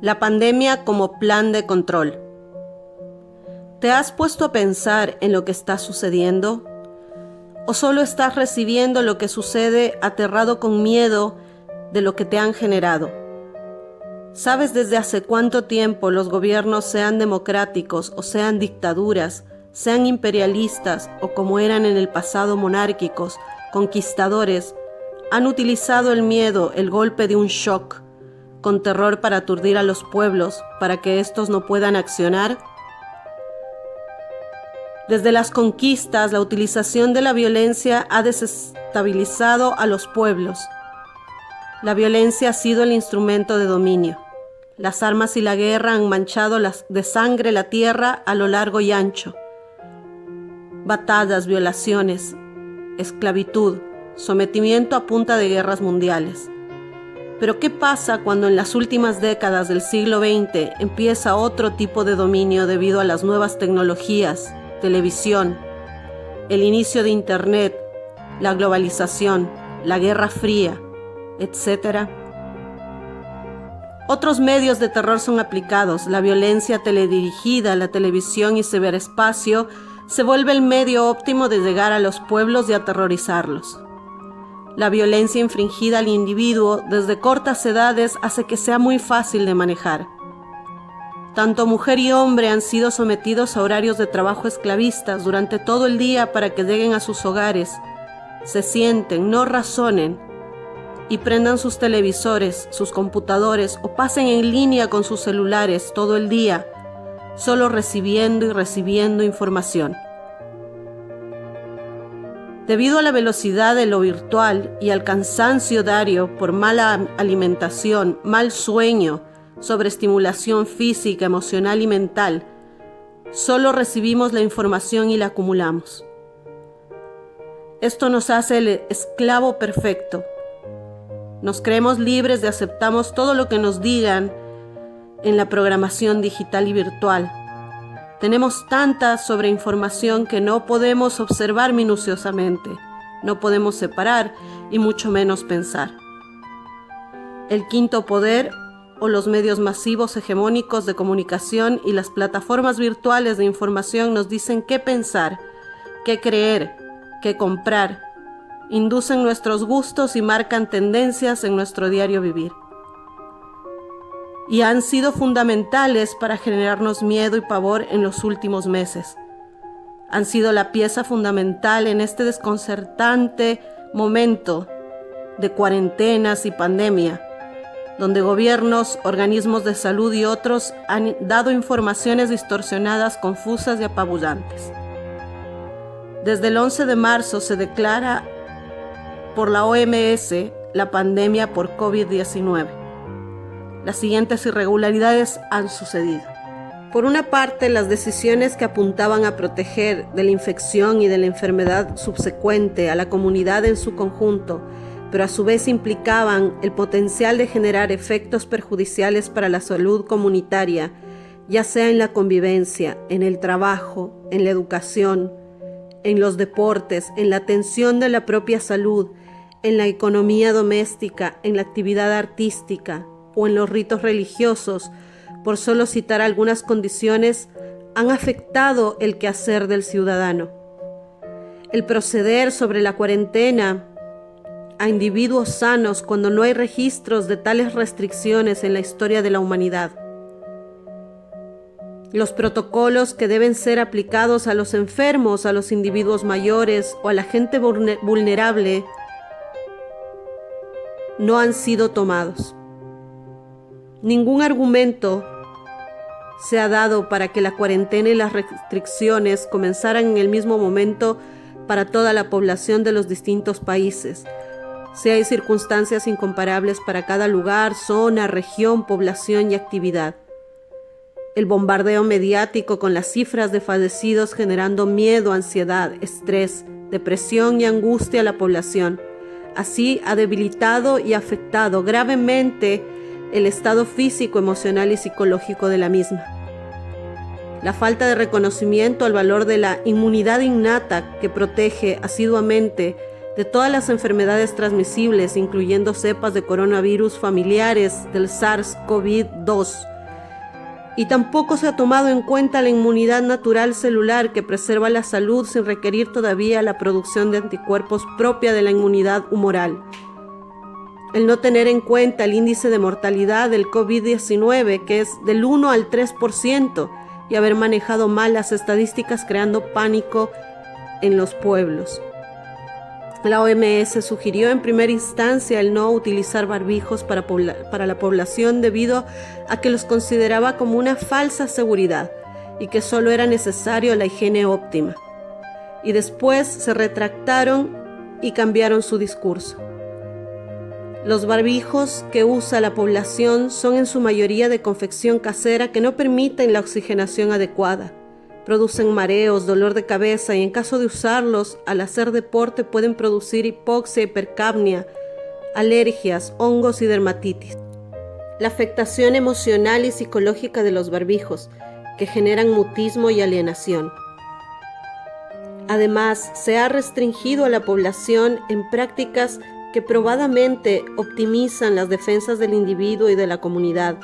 La pandemia como plan de control. ¿Te has puesto a pensar en lo que está sucediendo? ¿O solo estás recibiendo lo que sucede aterrado con miedo de lo que te han generado? ¿Sabes desde hace cuánto tiempo los gobiernos, sean democráticos o sean dictaduras, sean imperialistas o como eran en el pasado monárquicos, conquistadores, han utilizado el miedo, el golpe de un shock, con terror para aturdir a los pueblos, para que éstos no puedan accionar? Desde las conquistas, la utilización de la violencia ha desestabilizado a los pueblos. La violencia ha sido el instrumento de dominio. Las armas y la guerra han manchado de sangre la tierra a lo largo y ancho. Batallas, violaciones, esclavitud, sometimiento a punta de guerras mundiales. Pero ¿qué pasa cuando en las últimas décadas del siglo XX empieza otro tipo de dominio debido a las nuevas tecnologías, televisión, el inicio de Internet, la globalización, la Guerra Fría, etcétera? Otros medios de terror son aplicados. La violencia teledirigida, la televisión y ciberespacio se vuelve el medio óptimo de llegar a los pueblos y aterrorizarlos. La violencia infringida al individuo desde cortas edades hace que sea muy fácil de manejar. Tanto mujer y hombre han sido sometidos a horarios de trabajo esclavistas durante todo el día para que lleguen a sus hogares, se sienten, no razonen y prendan sus televisores, sus computadores o pasen en línea con sus celulares todo el día, solo recibiendo y recibiendo información. Debido a la velocidad de lo virtual y al cansancio diario por mala alimentación, mal sueño, sobreestimulación física, emocional y mental, solo recibimos la información y la acumulamos. Esto nos hace el esclavo perfecto. Nos creemos libres de aceptamos todo lo que nos digan en la programación digital y virtual. Tenemos tanta sobreinformación que no podemos observar minuciosamente, no podemos separar y mucho menos pensar. El quinto poder o los medios masivos hegemónicos de comunicación y las plataformas virtuales de información nos dicen qué pensar, qué creer, qué comprar, inducen nuestros gustos y marcan tendencias en nuestro diario vivir. Y han sido fundamentales para generarnos miedo y pavor en los últimos meses. Han sido la pieza fundamental en este desconcertante momento de cuarentenas y pandemia, donde gobiernos, organismos de salud y otros han dado informaciones distorsionadas, confusas y apabullantes. Desde el 11 de marzo se declara por la OMS la pandemia por COVID-19. Las siguientes irregularidades han sucedido. Por una parte, las decisiones que apuntaban a proteger de la infección y de la enfermedad subsecuente a la comunidad en su conjunto, pero a su vez implicaban el potencial de generar efectos perjudiciales para la salud comunitaria, ya sea en la convivencia, en el trabajo, en la educación, en los deportes, en la atención de la propia salud, en la economía doméstica, en la actividad artística o en los ritos religiosos, por solo citar algunas condiciones, han afectado el quehacer del ciudadano. El proceder sobre la cuarentena a individuos sanos cuando no hay registros de tales restricciones en la historia de la humanidad. Los protocolos que deben ser aplicados a los enfermos, a los individuos mayores o a la gente vulnerable no han sido tomados. Ningún argumento se ha dado para que la cuarentena y las restricciones comenzaran en el mismo momento para toda la población de los distintos países. Si hay circunstancias incomparables para cada lugar, zona, región, población y actividad. El bombardeo mediático con las cifras de fallecidos generando miedo, ansiedad, estrés, depresión y angustia a la población. Así ha debilitado y afectado gravemente el estado físico, emocional y psicológico de la misma. La falta de reconocimiento al valor de la inmunidad innata que protege asiduamente de todas las enfermedades transmisibles, incluyendo cepas de coronavirus familiares del SARS-CoV-2. Y tampoco se ha tomado en cuenta la inmunidad natural celular que preserva la salud sin requerir todavía la producción de anticuerpos propia de la inmunidad humoral. El no tener en cuenta el índice de mortalidad del COVID-19, que es del 1 al 3%, y haber manejado mal las estadísticas creando pánico en los pueblos. La OMS sugirió en primera instancia el no utilizar barbijos para la población debido a que los consideraba como una falsa seguridad y que solo era necesario la higiene óptima. Y después se retractaron y cambiaron su discurso. Los barbijos que usa la población son en su mayoría de confección casera que no permiten la oxigenación adecuada. Producen mareos, dolor de cabeza y en caso de usarlos al hacer deporte pueden producir hipoxia, hipercapnia, alergias, hongos y dermatitis. La afectación emocional y psicológica de los barbijos, que generan mutismo y alienación. Además, se ha restringido a la población en prácticas que probadamente optimizan las defensas del individuo y de la comunidad,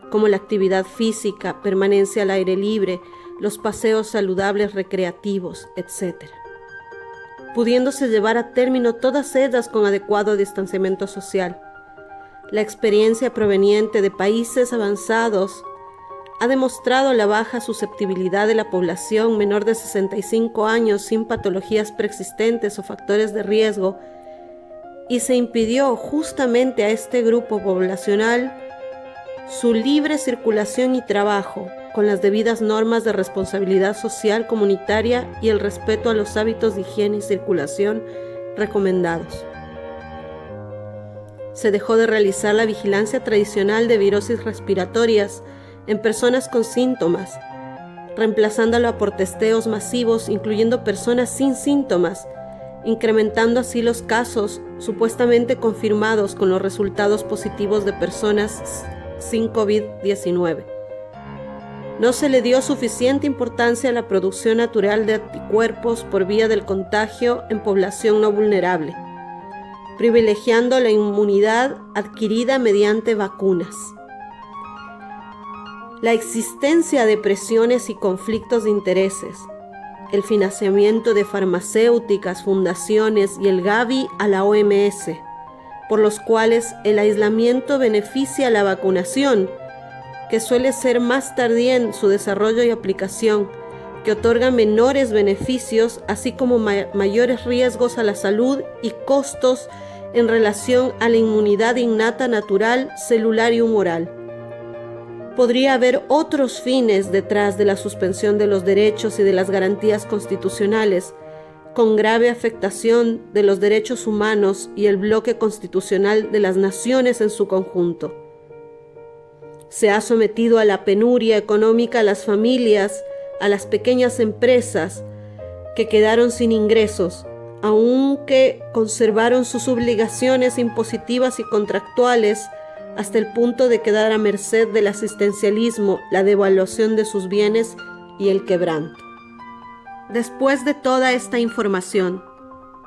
como la actividad física, permanencia al aire libre, los paseos saludables recreativos, etc., pudiéndose llevar a término todas ellas con adecuado distanciamiento social. La experiencia proveniente de países avanzados ha demostrado la baja susceptibilidad de la población menor de 65 años sin patologías preexistentes o factores de riesgo, y se impidió justamente a este grupo poblacional su libre circulación y trabajo, con las debidas normas de responsabilidad social comunitaria y el respeto a los hábitos de higiene y circulación recomendados. Se dejó de realizar la vigilancia tradicional de virosis respiratorias en personas con síntomas, reemplazándolo por testeos masivos incluyendo personas sin síntomas, incrementando así los casos supuestamente confirmados con los resultados positivos de personas sin COVID-19. No se le dio suficiente importancia a la producción natural de anticuerpos por vía del contagio en población no vulnerable, privilegiando la inmunidad adquirida mediante vacunas. La existencia de presiones y conflictos de intereses, el financiamiento de farmacéuticas, fundaciones y el Gavi a la OMS, por los cuales el aislamiento beneficia a la vacunación, que suele ser más tardía en su desarrollo y aplicación, que otorga menores beneficios, así como mayores riesgos a la salud y costos en relación a la inmunidad innata natural, celular y humoral. Podría haber otros fines detrás de la suspensión de los derechos y de las garantías constitucionales, con grave afectación de los derechos humanos y el bloque constitucional de las naciones en su conjunto. Se ha sometido a la penuria económica a las familias, a las pequeñas empresas que quedaron sin ingresos, aunque conservaron sus obligaciones impositivas y contractuales hasta el punto de quedar a merced del asistencialismo, la devaluación de sus bienes y el quebranto. Después de toda esta información,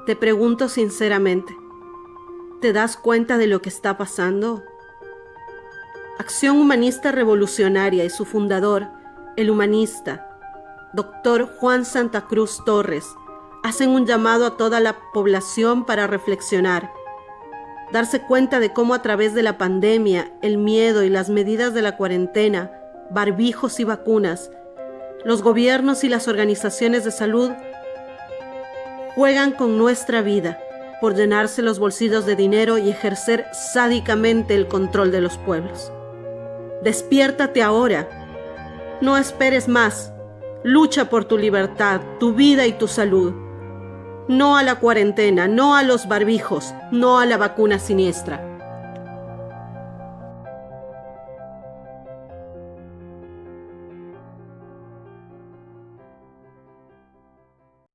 te pregunto sinceramente, ¿te das cuenta de lo que está pasando? Acción Humanista Revolucionaria y su fundador, el humanista, Dr. Juan Santa Cruz Torres, hacen un llamado a toda la población para reflexionar, darse cuenta de cómo a través de la pandemia, el miedo y las medidas de la cuarentena, barbijos y vacunas, los gobiernos y las organizaciones de salud juegan con nuestra vida por llenarse los bolsillos de dinero y ejercer sádicamente el control de los pueblos. Despiértate ahora. No esperes más. Lucha por tu libertad, tu vida y tu salud. No a la cuarentena, no a los barbijos, no a la vacuna siniestra.